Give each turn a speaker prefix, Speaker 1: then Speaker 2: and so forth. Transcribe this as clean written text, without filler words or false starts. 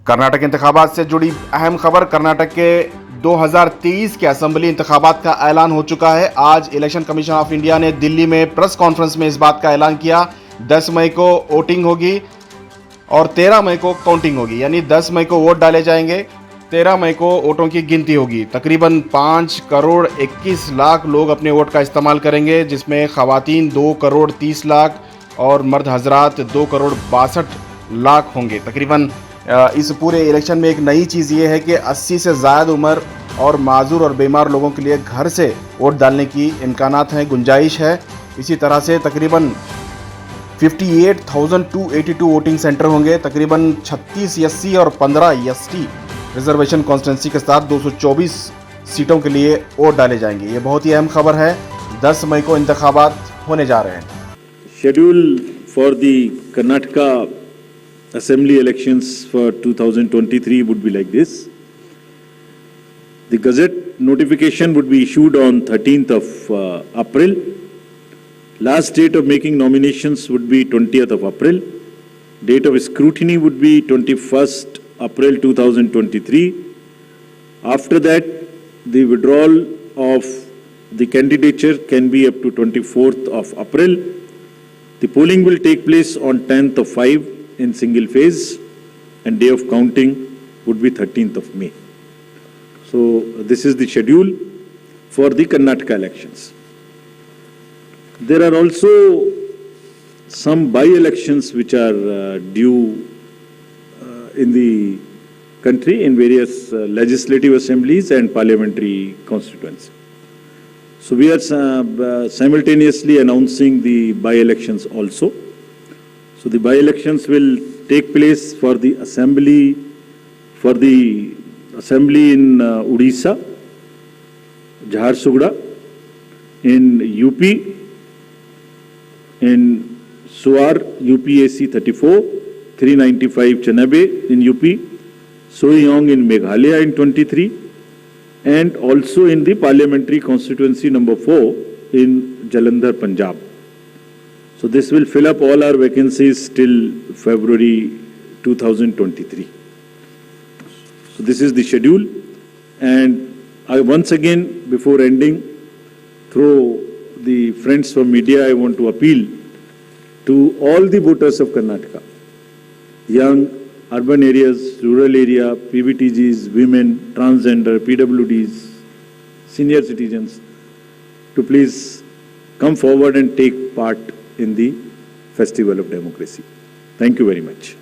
Speaker 1: कर्नाटक इंतखाबात से जुड़ी अहम खबर। कर्नाटक के 2023 के असेंबली इंतखाबात का ऐलान हो चुका है। आज इलेक्शन कमीशन ऑफ इंडिया ने दिल्ली में प्रेस कॉन्फ्रेंस में इस बात का ऐलान किया। 10 मई को वोटिंग होगी और 13 मई को काउंटिंग होगी, यानी 10 मई को वोट डाले जाएंगे, 13 मई को वोटों की गिनती होगी। तकरीबन 5 करोड़ 21 लाख लोग अपने वोट का इस्तेमाल करेंगे, जिसमें खवातीन 2 करोड़ 30 लाख और मर्द हजरात 2 करोड़ 62 लाख होंगे। तकरीबन इस पूरे इलेक्शन में एक नई चीज़ ये है कि 80 से ज़्यादा उम्र और माजूर और बीमार लोगों के लिए घर से वोट डालने की इम्कानात हैं, गुंजाइश है। इसी तरह से तकरीबन 58,282 वोटिंग सेंटर होंगे। तकरीबन 36 एससी और 15 एसटी रिजर्वेशन कॉन्स्टिट्यूंसी के साथ 224 सीटों के लिए वोट डाले जाएंगे। ये बहुत ही अहम खबर है। 10 मई को इंतखाबात होने जा रहे हैं।
Speaker 2: Schedule for the Karnataka Assembly elections for 2023 would be like this. The Gazette notification would be issued on 13th of April. Last date of making nominations would be 20th of April. Date of scrutiny would be 21st April 2023. After that, the withdrawal of the candidature can be up to 24th of April. The polling will take place on 10th of 5 in single phase, and day of counting would be 13th of May. So this is the schedule for the Karnataka elections. There are also some by-elections which are due in the country in various legislative assemblies and parliamentary constituencies. So we are simultaneously announcing the by-elections also. So the by-elections will take place for the assembly in Odisha, Jharsuguda, in UP, in Suar, UPAC 34, 395 Chanabe in UP, Soyong in Meghalaya in 23, and also in the parliamentary constituency number 4 in Jalandhar, Punjab. So this will fill up all our vacancies till February 2023. So this is the schedule, and I once again, before ending, through the friends from media, I want to appeal to all the voters of Karnataka, young, urban areas, rural area, PVTGs, women, transgender, PWDs, senior citizens, to please come forward and take part in the festival of democracy. Thank you very much.